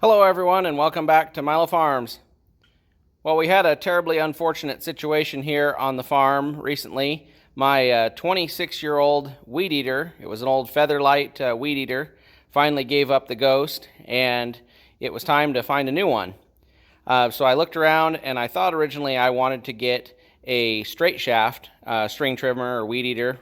Hello everyone and welcome back to Milo Farms. Well, we had a terribly unfortunate situation here on the farm recently. My 26-year-old weed eater, it was an old Featherlight weed eater, finally gave up the ghost and it was time to find a new one. So I looked around and I thought originally I wanted to get a straight shaft string trimmer or weed eater,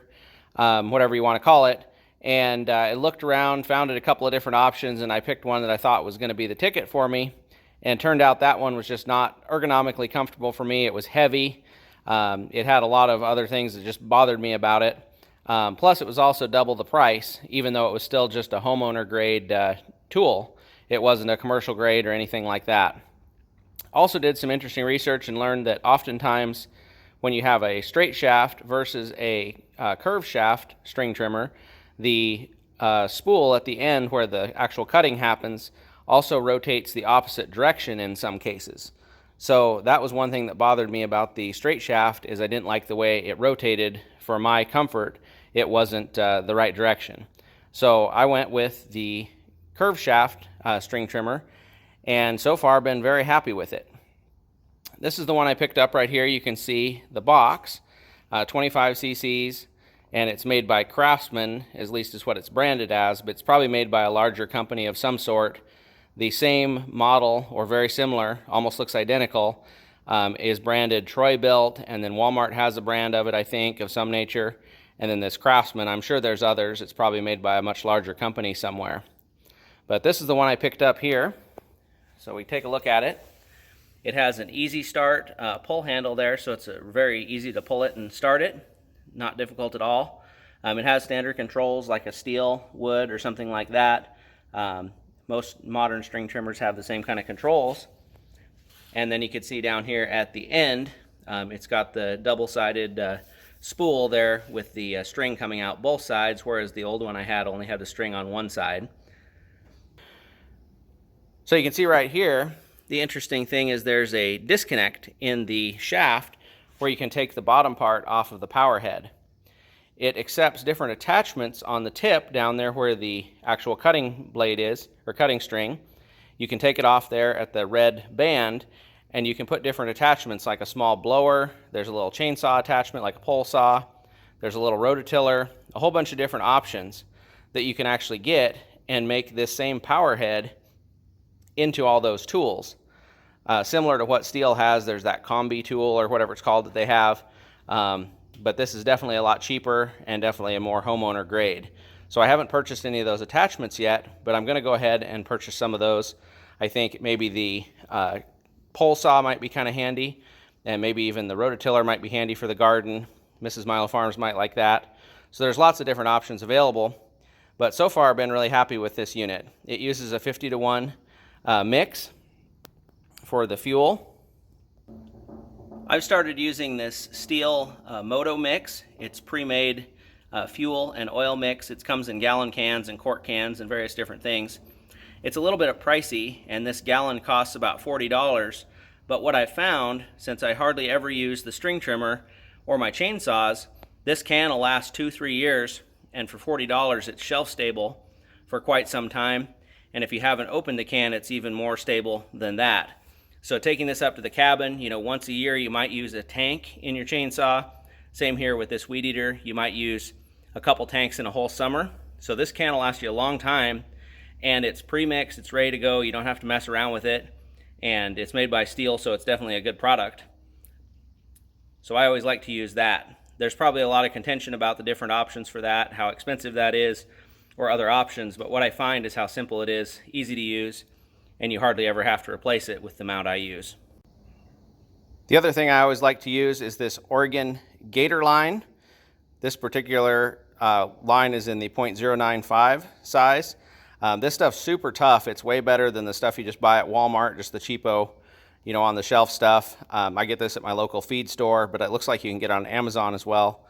whatever you want to call it. And I looked around, found a couple of different options, and I picked one that I thought was going to be the ticket for me. And it turned out that one was just not ergonomically comfortable for me. It was heavy. It had a lot of other things that just bothered me about it. Plus, it was also double the price, even though it was still just a homeowner grade tool. It wasn't a commercial grade or anything like that. Also did some interesting research and learned that oftentimes when you have a straight shaft versus a curved shaft string trimmer, the spool at the end where the actual cutting happens also rotates the opposite direction in some cases. So that was one thing that bothered me about the straight shaft, is I didn't like the way it rotated. For my comfort, it wasn't the right direction. So I went with the curved shaft string trimmer, and so far been very happy with it. This is the one I picked up right here. You can see the box, 25 cc's. And it's made by Craftsman, at least is what it's branded as, but it's probably made by a larger company of some sort. The same model, or very similar, almost looks identical, is branded Troy-Bilt, and then Walmart has a brand of it, I think, of some nature. And then this Craftsman, I'm sure there's others. It's probably made by a much larger company somewhere. But this is the one I picked up here. So we take a look at it. It has an easy start pull handle there, so it's very easy to pull it and start it. Not difficult at all. It has standard controls like a steel would or something like that. Most modern string trimmers have the same kind of controls. And then you can see down here at the end, it's got the double-sided spool there with the string coming out both sides, whereas the old one I had only had the string on one side. So you can see right here, the interesting thing is there's a disconnect in the shaft where you can take the bottom part off of the power head. It accepts different attachments on the tip down there where the actual cutting blade is, or cutting string. You can take it off there at the red band, and you can put different attachments like a small blower. There's a little chainsaw attachment like a pole saw. There's a little rototiller, a whole bunch of different options that you can actually get and make this same power head into all those tools. Similar to what Steel has, there's that combi tool or whatever it's called that they have, but this is definitely a lot cheaper and definitely a more homeowner grade. So I haven't purchased any of those attachments yet, but I'm going to go ahead and purchase some of those. I think maybe the pole saw might be kind of handy, and maybe even the rototiller might be handy for the garden. Mrs. Milo Farms might like that. So there's lots of different options available, but so far I've been really happy with this unit. It uses a 50-to-1 mix for the fuel. I've started using this Steel Moto mix. It's pre-made fuel and oil mix. It comes in gallon cans and quart cans and various different things. It's a little bit pricey, and this gallon costs about $40, but what I've found, since I hardly ever use the string trimmer or my chainsaws, this can will last 2-3 years, and for $40 it's shelf stable for quite some time, and if you haven't opened the can, it's even more stable than that. So taking this up to the cabin, once a year you might use a tank in your chainsaw. Same here with this weed eater. You might use a couple tanks in a whole summer. So this can will last you a long time, and it's pre-mixed, it's ready to go. You don't have to mess around with it, and it's made by Steel, so it's definitely a good product. So I always like to use that. There's probably a lot of contention about the different options for that, how expensive that is, or other options, but what I find is how simple it is, easy to use, and you hardly ever have to replace it with the mount I use. The other thing I always like to use is this Oregon Gator line. This particular line is in the .095 size. This stuff's super tough. It's way better than the stuff you just buy at Walmart, just the cheapo, on the shelf stuff. I get this at my local feed store, but it looks like you can get it on Amazon as well.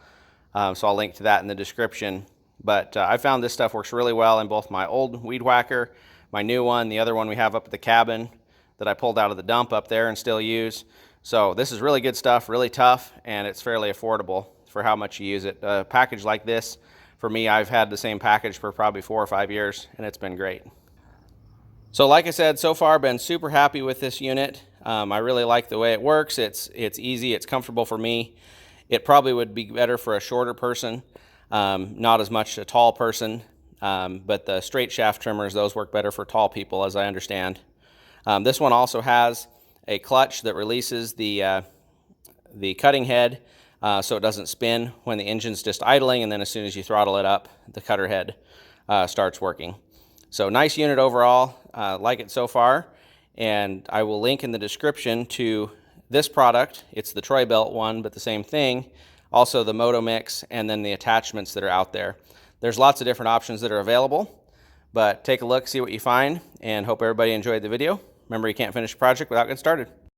So I'll link to that in the description. But I found this stuff works really well in both my old weed whacker, my new one, the other one we have up at the cabin that I pulled out of the dump up there and still use. So this is really good stuff, really tough, and it's fairly affordable for how much you use it. A package like this, for me, I've had the same package for probably 4 or 5 years, and it's been great. So like I said, so far been super happy with this unit. I really like the way it works. It's easy, it's comfortable for me. It probably would be better for a shorter person, not as much a tall person, but the straight shaft trimmers, those work better for tall people, as I understand. This one also has a clutch that releases the cutting head so it doesn't spin when the engine's just idling, and then as soon as you throttle it up, the cutter head starts working. So nice unit overall, like it so far, and I will link in the description to this product. It's the Troy Belt one, but the same thing. Also the Moto Mix, and then the attachments that are out there. There's lots of different options that are available, but take a look, see what you find, and hope everybody enjoyed the video. Remember, you can't finish a project without getting started.